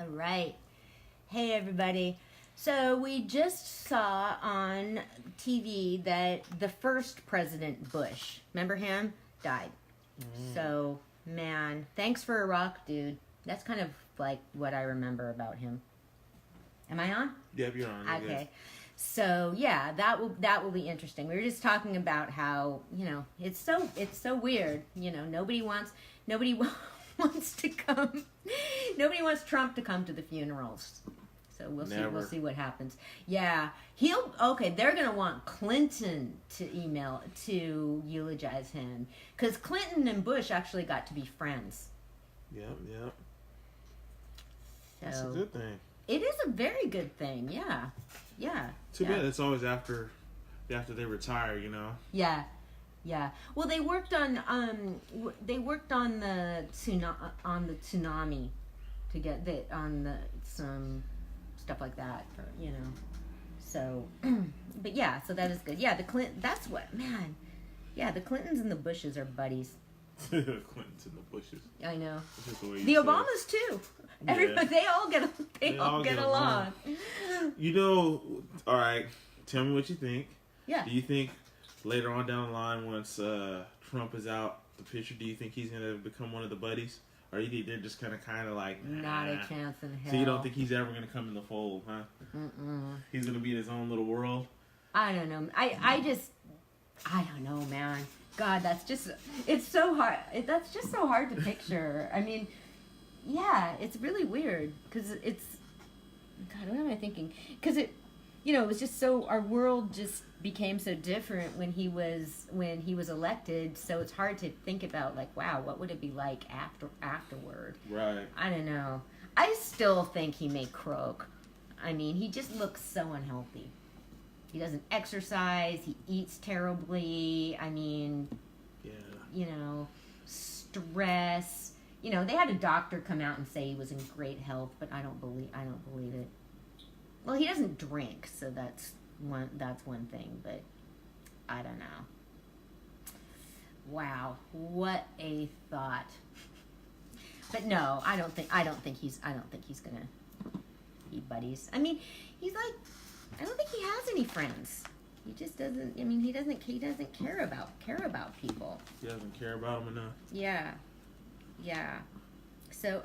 All right. Hey, everybody. So we just saw on TV that the first President Bush, remember him, died. So, man, thanks for Iraq, dude. That's kind of like what I remember about him. Am I on? Yep, you're on. Okay. Yes. So yeah, that will be interesting. We were just talking about how, it's so weird. Nobody wants to come. Nobody wants Trump to come to the funerals. So we'll see what happens. Yeah, they're gonna want Clinton to eulogize him, because Clinton and Bush actually got to be friends. Yep. So, that's a good thing. It is a very good thing. Yeah. Too bad it's always after they retire, Yeah. Well, they worked on the tsunami to get some stuff like that, So, but yeah, so that is good. Yeah, the Clintons and the Bushes are buddies. Clintons and the Bushes. I know. The Obamas too. Everybody, they all get along. All right. Tell me what you think. Yeah. Do you think later on down the line, once Trump is out the picture, do you think he's gonna become one of the buddies, or you think they're just kind of like not a chance in hell? So you don't think he's ever gonna come in the fold, huh? He's gonna be in his own little world. I don't know. I don't know, man. God, it's so hard. That's just so hard to picture. I mean, yeah, it's really weird because God, what am I thinking? Because it was just so, our world just became so different when he was elected. So it's hard to think about, like, wow, what would it be like afterward? Right. I don't know. I still think he may croak. I mean, he just looks so unhealthy. He doesn't exercise. He eats terribly. I mean, stress. They had a doctor come out and say he was in great health, but I don't believe it. Well, he doesn't drink, so that's one thing, but I don't know. Wow, what a thought. But no, I don't think he's gonna be buddies. I mean, I don't think he has any friends. He just doesn't. I mean, he doesn't care about people. He doesn't care about them enough. Yeah. So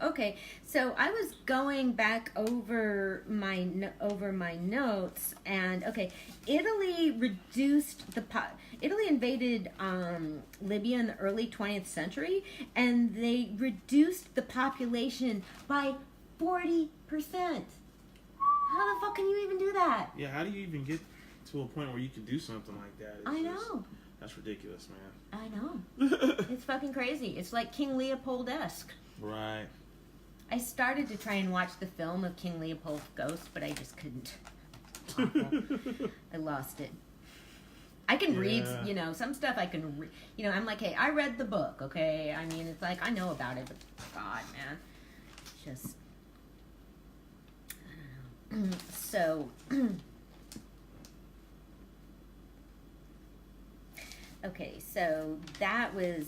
so I was going back over my notes, and Italy invaded Libya in the early 20th century, and they reduced the population by 40%. How the fuck can you even do that? Yeah, how do you even get to a point where you can do something like that? I know. That's ridiculous, man. I know. It's fucking crazy. It's like King Leopold-esque. Right. I started to try and watch the film of King Leopold's ghost, but I just couldn't. Awful. I lost it. I can read, some stuff I can read. I'm like, hey, I read the book, okay? I mean, it's like, I know about it, but God, man. Just... So, so that was,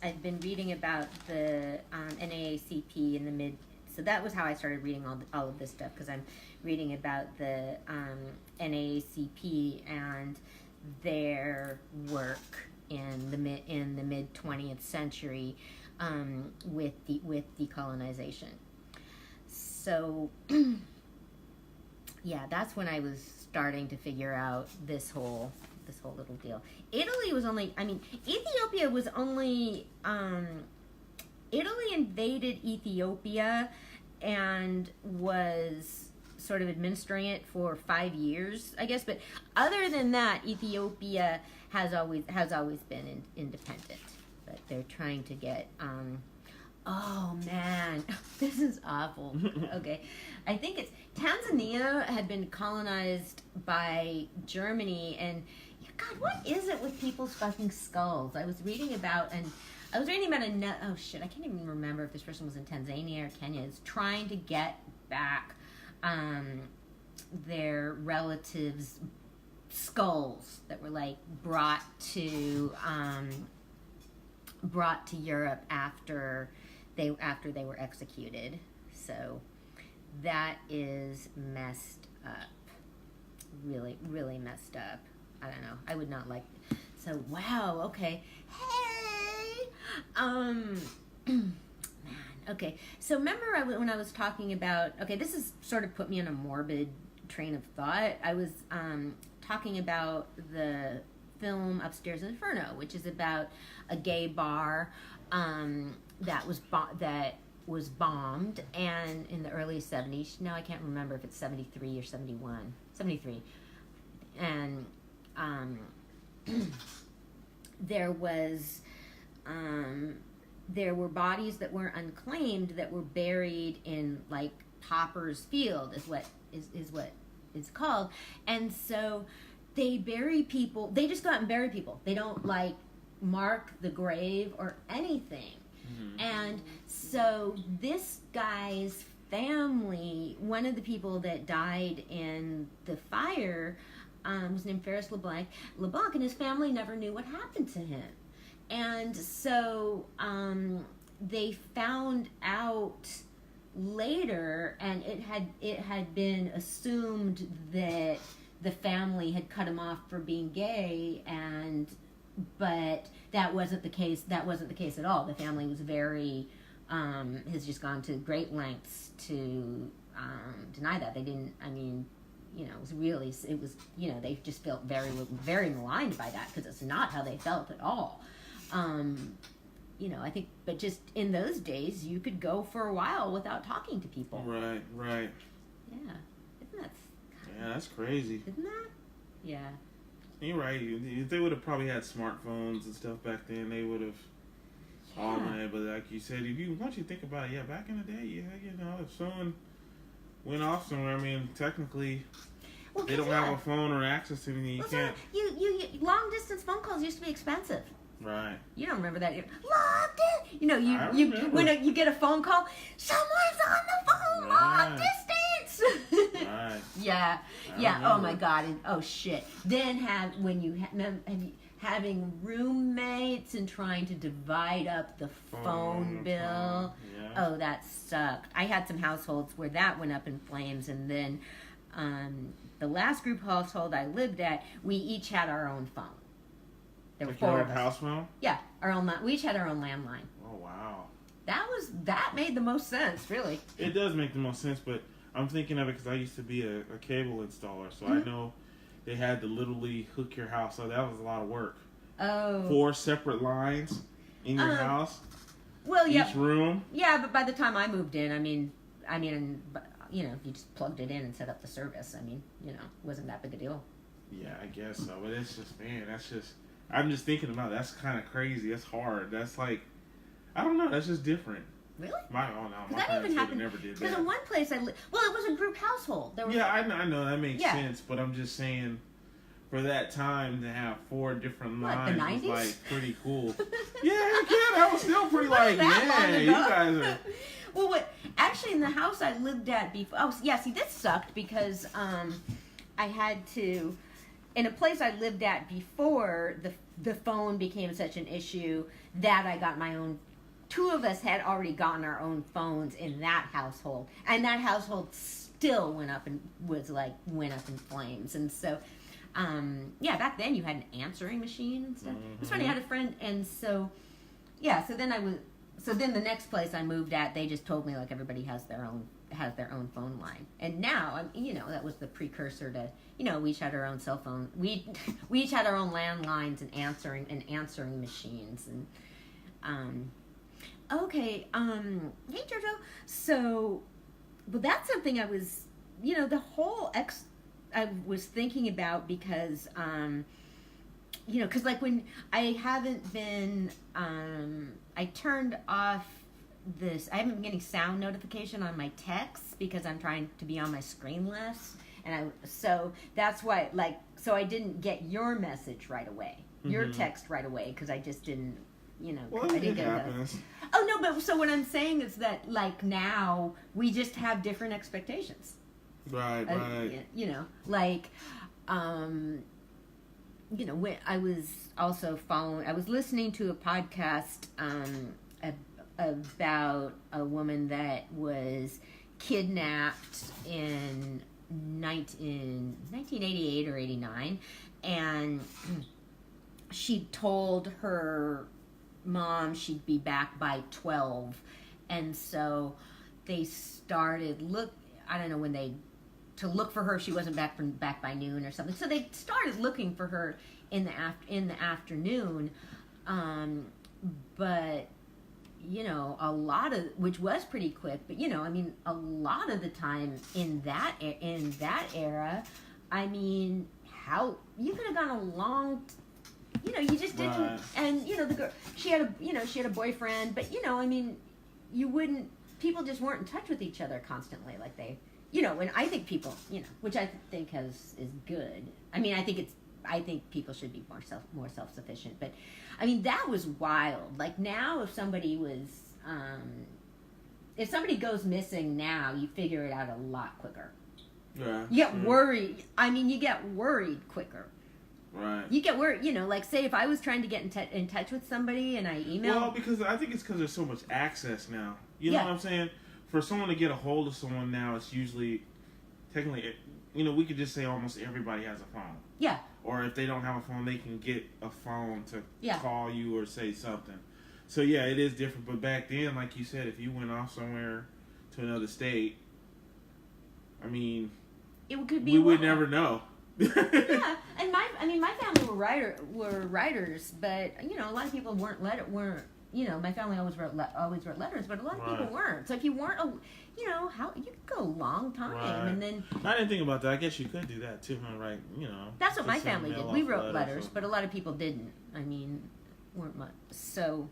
I've been reading about the NAACP in the so that was how I started reading all of this stuff, because I'm reading about the NAACP and their work in the mid 20th century with decolonization. So... Yeah, that's when I was starting to figure out this whole little deal. Ethiopia was only, Italy invaded Ethiopia and was sort of administering it for 5 years, I guess. But other than that, Ethiopia has always been independent. But they're trying to get, oh man, this is awful. Okay. I think Tanzania had been colonized by Germany, and God, what is it with people's fucking skulls? I was reading about oh shit, I can't even remember if this person was in Tanzania or Kenya, is trying to get back their relatives' skulls that were like brought to Europe after they were executed. So that is messed up. Really, really messed up. I don't know. I would not like. So wow. Okay. Hey. Man. Okay. So remember when I was talking about. Okay, this has sort of put me on a morbid train of thought. I was talking about the film Upstairs Inferno, which is about a gay bar that was bombed, and in the early 70s. Now I can't remember if it's 73 or 71. 73. And there were bodies that were unclaimed that were buried in like Popper's Field is what it's called. And so they bury people. They just go out and bury people. They don't like mark the grave or anything. Mm-hmm. And so this guy's family, one of the people that died in the fire was named Ferris LeBlanc, and his family never knew what happened to him. And so they found out later, and it had been assumed that the family had cut him off for being gay, but that wasn't the case. That wasn't the case at all. The family was very has just gone to great lengths to deny that. They didn't. I mean, it was really. It was. They just felt very, very maligned by that because it's not how they felt at all. I think, but just in those days, you could go for a while without talking to people. Right. Yeah, isn't that? Yeah, that's crazy. Isn't that? Yeah. You're right. If they would have probably had smartphones and stuff back then, they would have all that. But like you said, once you think about it, back in the day, if someone went off somewhere, I mean, technically, they don't have a phone or access to anything. You can't. You long distance phone calls used to be expensive. Right. You don't remember that? When you get a phone call, someone's on the phone, long distance. Right. Yeah. Oh my God. And, oh shit. Then having roommates and trying to divide up the phone bill. Yeah. Oh, that sucked. I had some households where that went up in flames, and then the last group household I lived at, we each had our own phone. There were like 4 your of own us. house phone? Yeah, our own. We each had our own landline. Oh wow. That made the most sense, really. It does make the most sense, but I'm thinking of it because I used to be a cable installer, so I know they had to literally hook your house. So that was a lot of work. Oh. 4 separate lines in your house. Well, yeah. Each room. Yeah, but by the time I moved in, I mean, you just plugged it in and set up the service. I mean, it wasn't that big a deal. Yeah, I guess so. But it's just, I'm just thinking about it. That's kind of crazy. That's hard. That's like, I don't know. That's just different. Really? My parents never did that. Because in one place it was a group household. I know that makes sense, but I'm just saying, for that time to have 4 different lines was like pretty cool. That was still pretty like, man, you guys are. Well, actually in the house I lived at before. Oh, yeah. See, this sucked because I had to. In a place I lived at before, the phone became such an issue that I got my own. 2 of us had already gotten our own phones in that household, and that household still went up in flames. And so, back then you had an answering machine and stuff. Mm-hmm. It was funny. I had a friend, and so, So then the next place I moved at, they just told me like everybody has their own phone line. And now, that was the precursor to, we each had our own cell phone. We each had our own landlines and answering machines. And okay, hey Jojo. So, well, that's something I was, the whole I was thinking about because, because like when I haven't been, I turned off I haven't been getting sound notification on my texts because I'm trying to be on my screen less. So that's why, so I didn't get your message right away, your text right away, because I just didn't, Well, I didn't it happens. Oh, no, but so what I'm saying is that, now, we just have different expectations. Right. When I was also I was listening to a podcast about a woman that was kidnapped in 1988 or 89, and she told her mom she'd be back by 12, and so they started I don't know when to look for her. She wasn't back by noon or something, so they started looking for her in the afternoon, but a lot of, which was pretty quick, but a lot of the time in that era, how you could have gone a long you just didn't. Right. And the girl, she had a boyfriend, but you wouldn't, people just weren't in touch with each other constantly like they, and I think people, which I think is good. I think people should be more self-sufficient, but that was wild. Like now, if somebody goes missing now, you figure it out a lot quicker. Yeah. You get worried. You get worried quicker. Right. You get worried, like say if I was trying to get in touch with somebody and I emailed. Well, because I think it's because there's so much access now. You know what I'm saying? For someone to get a hold of someone now, it's usually, technically, we could just say almost everybody has a phone. Yeah. Or if they don't have a phone, they can get a phone to call you or say something. So yeah, it is different. But back then, like you said, if you went off somewhere to another state, it could be. We would never know. Yeah, and my family were writers, but a lot of people weren't. My family always wrote letters, but a lot of people weren't. So if you weren't, how you could go a long time, and then I didn't think about that. I guess you could do that too, huh? Right? That's what my family did. We wrote letters, but a lot of people didn't. Weren't much. So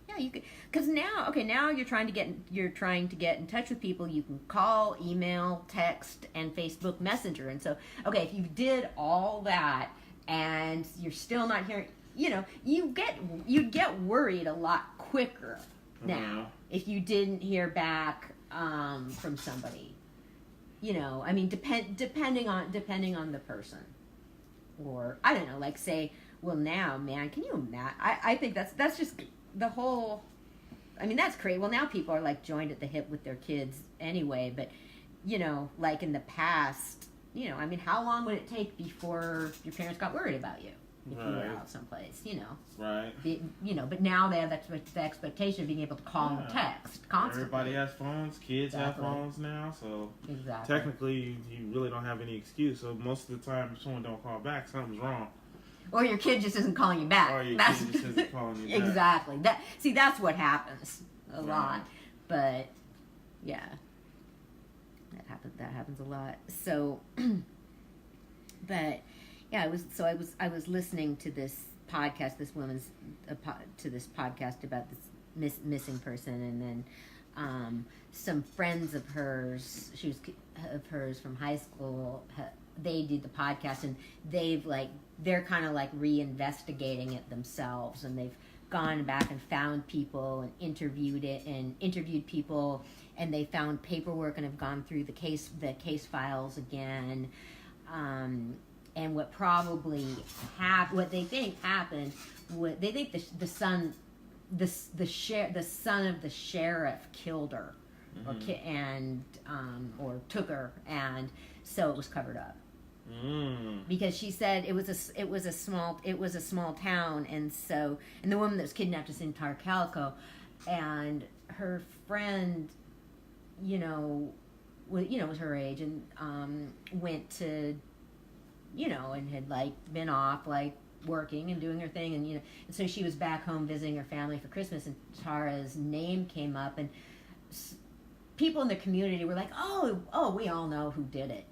yeah, you could, because now you're trying to get in touch with people. You can call, email, text, and Facebook Messenger. And so if you did all that and you're still not hearing, you'd get worried a lot quicker now if you didn't hear back from somebody. Depending on the person, or I don't know, like say, well now, man, can you imagine? I think that's just the whole. That's crazy. Well, now people are like joined at the hip with their kids anyway, but like in the past, how long would it take before your parents got worried about you if you were out someplace, Right. But now they have the expectation of being able to call and text constantly. Everybody has phones. Kids have phones now, so technically you really don't have any excuse. So most of the time, if someone don't call back, something's wrong. Or your kid just isn't calling you back. Or your kid just isn't calling you back. Exactly. That's what happens a lot. But yeah, that happens a lot. So, but yeah, I was listening to this podcast. This woman's to this podcast about this missing person, and then some friends of hers, from high school. They did the podcast, and they're kind of like reinvestigating it themselves, and they've gone back and found people and interviewed people, and they found paperwork and have gone through the case files again, and what they think happened, they think the son of the sheriff killed her, or took her, and so it was covered up. Because she said it was a small town, and the woman that was kidnapped is in Calico, and her friend, was her age, and went to, and had been off working and doing her thing, and and so she was back home visiting her family for Christmas, and Tara's name came up, and people in the community were like, oh, we all know who did it.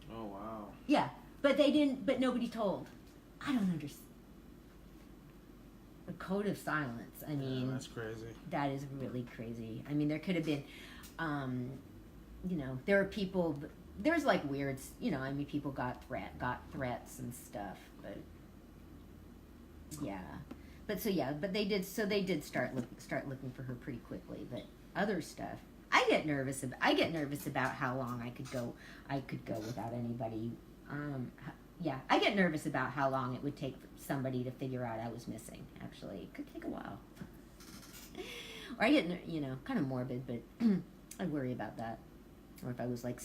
Oh, wow. Yeah, but nobody told. I don't understand. A code of silence. That's crazy. That is really crazy. There could have been, there are people, there's weird, people got threats and stuff, but yeah. But they did start looking for her pretty quickly, but other stuff, I get nervous about how long I could go without anybody. I get nervous about how long it would take for somebody to figure out I was missing. Actually, it could take a while. Or I get, kind of morbid, but I worry about that. Or if I was like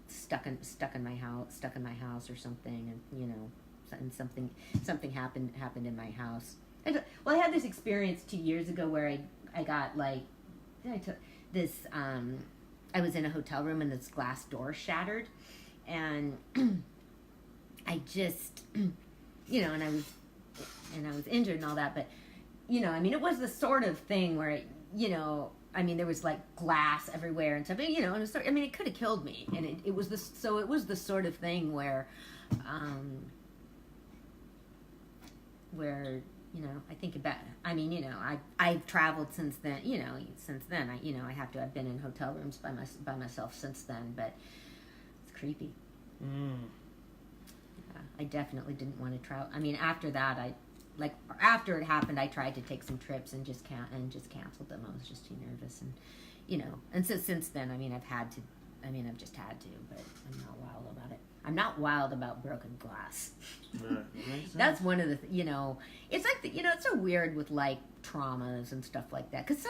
stuck in my house or something, and and something happened in my house. I had this experience 2 years ago where I got like I took this. I was in a hotel room and this glass door shattered, and I just and I was injured and all that, but it was the sort of thing where there was like glass everywhere and stuff. And it could have killed me, and it was the sort of thing where I think about. I've traveled since then. I've been in hotel rooms by myself since then, but it's creepy. Yeah, I definitely didn't want to travel. After that, after it happened, I tried to take some trips and just canceled them. I was just too nervous, and so since then, I've just had to, but I'm not wild about it. I'm not wild about broken glass. Right. That's one of the, it's like, it's so weird with like traumas and stuff like that. Because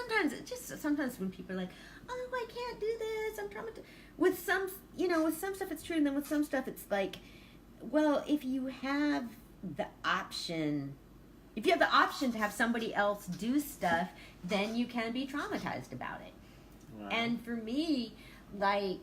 sometimes when people are like, oh, I can't do this, I'm traumatized. With some stuff it's true, and then with some stuff it's like, well, if you have the option to have somebody else do stuff, then you can be traumatized about it. Right. And for me, like,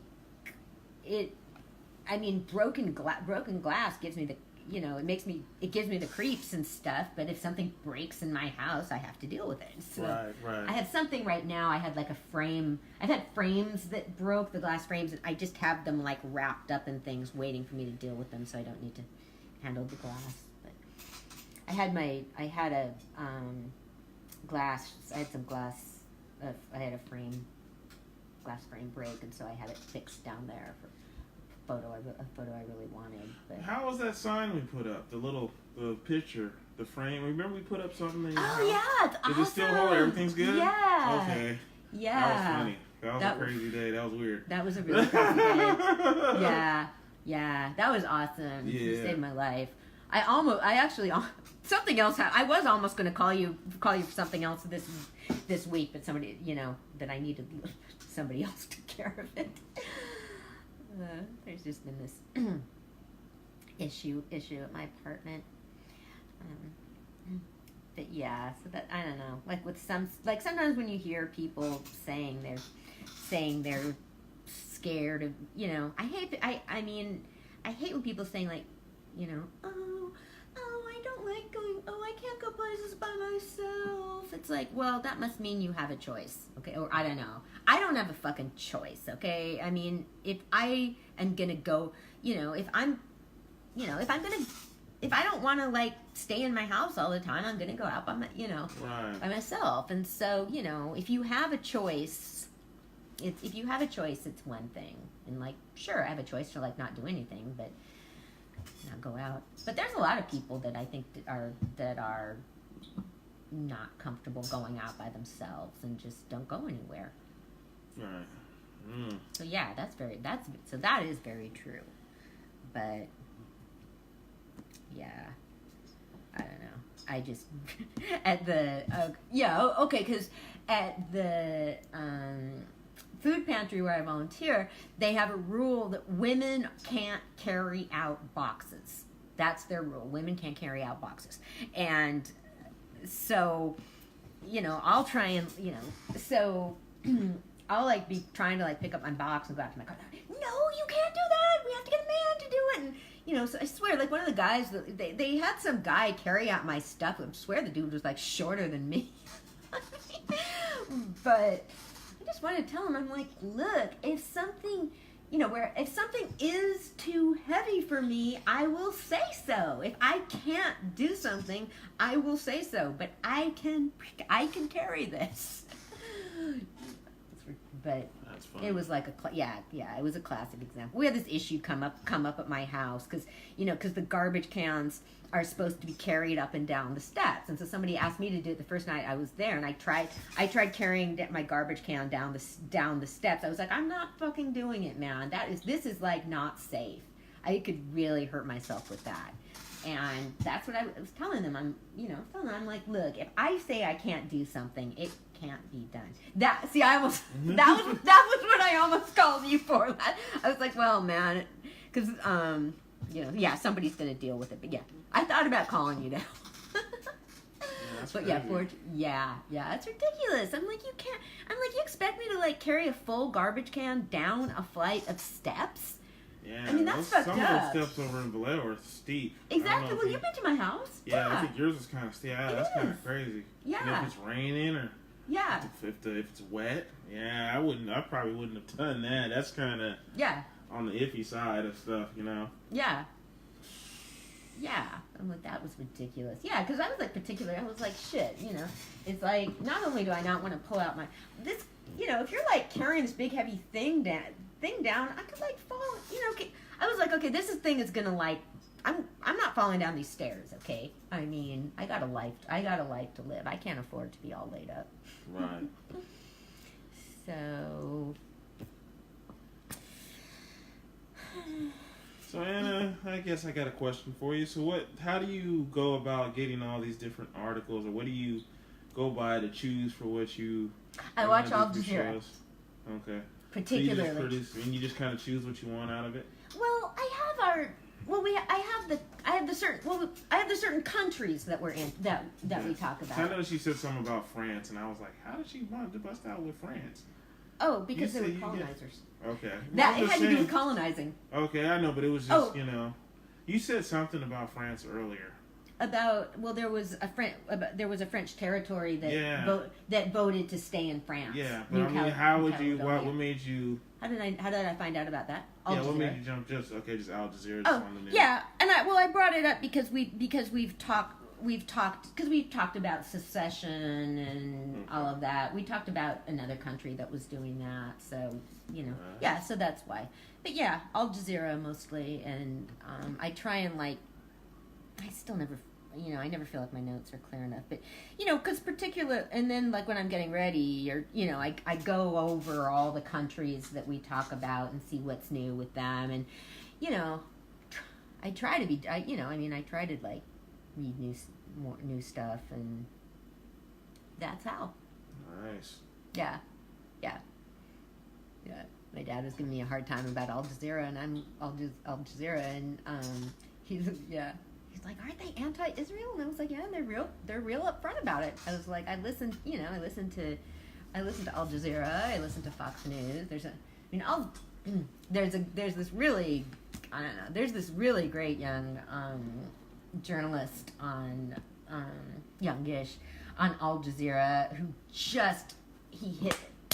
broken glass gives me the, it gives me the creeps and stuff, but if something breaks in my house, I have to deal with it. So right. I have something right now, I had like a frame, I've had frames that broke, the glass frames, and I just have them like wrapped up in things waiting for me to deal with them, so I don't need to handle the glass. But I had a glass, I had some glass, I had a glass frame break, and so I had it fixed down there for a photo I really wanted. But how was that sign we put up? The picture, the frame. Remember we put up something in your house? Yeah, it's awesome. Did it still hold? Everything's good? Yeah. Okay. Yeah. That was funny. That was a crazy day. That was weird. That was a really crazy day. Yeah. That was awesome. Yeah. You saved my life. Something else happened. I was almost going to call you for something else this week, but somebody, that I needed somebody else to take care of it. There's just been this issue at my apartment. But yeah, so that, I don't know. Sometimes when you hear people saying they're scared of, I hate when people saying like, I don't like going, I can't go places by myself. It's like, well, that must mean you have a choice, okay? Or I don't know. I don't have a fucking choice, okay? If I am gonna go, if I don't want to like stay in my house all the time, I'm gonna go out by by myself. And so, if you have a choice, it's one thing. And like, sure, I have a choice to like not do anything, but not go out. But there's a lot of people that I think that are not comfortable going out by themselves and just don't go anywhere. Right. So yeah, that is very true. But yeah, I don't know. I just because at the food pantry where I volunteer, they have a rule that women can't carry out boxes. That's their rule. Women can't carry out boxes. And so, I'll try and, so I'll like be trying to like pick up my box and go out to my car. No, you can't do that. We have to get a man to do it. And, so I swear, like one of the guys, they had some guy carry out my stuff. I swear the dude was like shorter than me. But I just wanted to tell him, I'm like, look, if something, if something is too heavy for me, I will say so. If I can't do something, I will say so. But I can carry this. But that's funny. It was like it was a classic example. We had this issue come up at my house because the garbage cans are supposed to be carried up and down the steps, and so somebody asked me to do it the first night I was there, and I tried carrying my garbage can down the steps. I was like, I'm not fucking doing it, man. This is like not safe. I could really hurt myself with that. And that's what I was telling them. I'm like, look, if I say I can't do something, it can't be done. That see, I almost that was what I almost called you for. I was like, well, man, because somebody's gonna deal with it. But yeah, I thought about calling you now. But crazy. It's ridiculous. I'm like, you expect me to like carry a full garbage can down a flight of steps? Yeah, I mean, that's fucked some up. of those steps over in Vallejo are steep. Exactly. Well, you've been to my house. Yeah, I think yours is kind of steep. Yeah, that's kind of crazy. Yeah. And if it's raining or if it's wet, I probably wouldn't have done that. That's kind of on the iffy side of stuff, you know. Yeah. Yeah, I'm like, that was ridiculous. Yeah, because I was like particular. I was like, shit, you know. It's like, not only do I not want to pull out if you're like carrying this big heavy thing down, I could like fall, you know. I was like, okay, this thing is gonna like, I'm not falling down these stairs, okay. I mean, I got a life to live. I can't afford to be all laid up. Right. So Anna, I guess I got a question for you. So how do you go about getting all these different articles, or what do you go by to choose for what you? I watch Al Jazeera. Okay. Particularly. So you just kind of choose what you want out of it. Well, I have the certain countries that we're in that we talk about. I know she said something about France, and I was like, how did she want to bust out with France? Oh, because they were colonizers. Okay. It had to do with colonizing. Okay, I know, but it was just, you said something about France earlier. There was a French territory that voted to stay in France. Yeah, but I mean, what made you? How did I find out about that? What made you jump just Al Jazeera? I brought it up because we've talked about secession and all of that. We talked about another country that was doing that, so so that's why. But yeah, Al Jazeera mostly, and I try and I still never, I never feel like my notes are clear enough. But because and then like when I'm getting ready, or I go over all the countries that we talk about and see what's new with them, and I try to be, I try to like read new stuff, and that's how. Nice. Yeah. My dad was giving me a hard time about Al Jazeera, and I'm Al Jazeera, and he's like, aren't they anti-Israel? And I was like, yeah, they're real upfront about it. I was like, I listened to Al Jazeera, I listened to Fox News. There's this really great young journalist on youngish on Al Jazeera who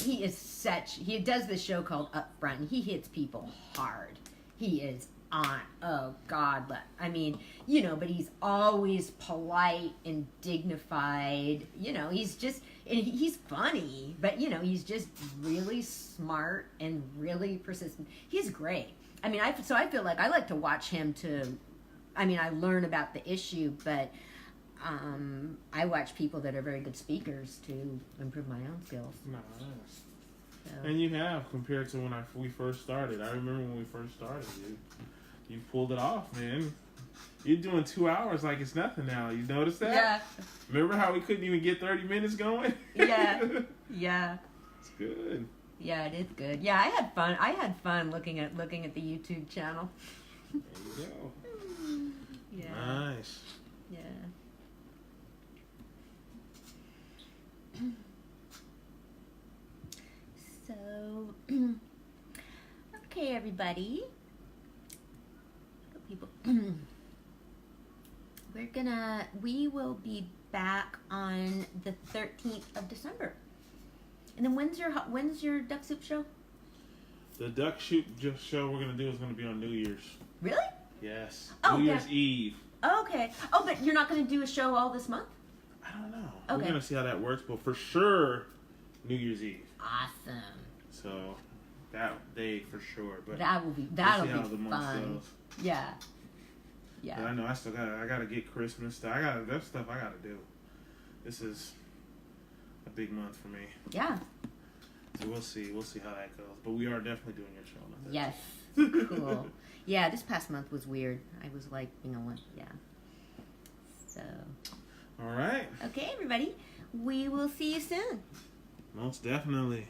he does this show called Upfront, and he hits people hard. He is on, oh God, but he's always polite and dignified. He's funny, but he's just really smart and really persistent. He's great. I feel like I like to watch him I learn about the issue, but I watch people that are very good speakers to improve my own skills. Nice. So. And you have, compared to when we first started. I remember when we first started, you pulled it off, man. You're doing 2 hours like it's nothing now. You notice that? Yeah. Remember how we couldn't even get 30 minutes going? Yeah. Yeah. It's good. Yeah, it is good. Yeah, I had fun. I had fun looking at the YouTube channel. There you go. Yeah. Nice. Yeah. So, okay, everybody. People, we will be back on the 13th of December. And then when's your Duck Soup show? The Duck Soup show we're gonna do is gonna be on New Year's. Really? Yes. Oh, New Year's Eve. Okay. Oh, but you're not gonna do a show all this month? I don't know. Okay. We're gonna see how that works, but for sure, New Year's Eve. Awesome. So that day for sure. But that'll be fun. Yeah. Yeah. But I know I gotta get Christmas stuff. That's stuff I gotta do. This is a big month for me. Yeah. So we'll see how that goes. But we are definitely doing your show. Yes. Cool. Yeah, this past month was weird. I was like, yeah. So. All right. Okay, everybody. We will see you soon. Most definitely.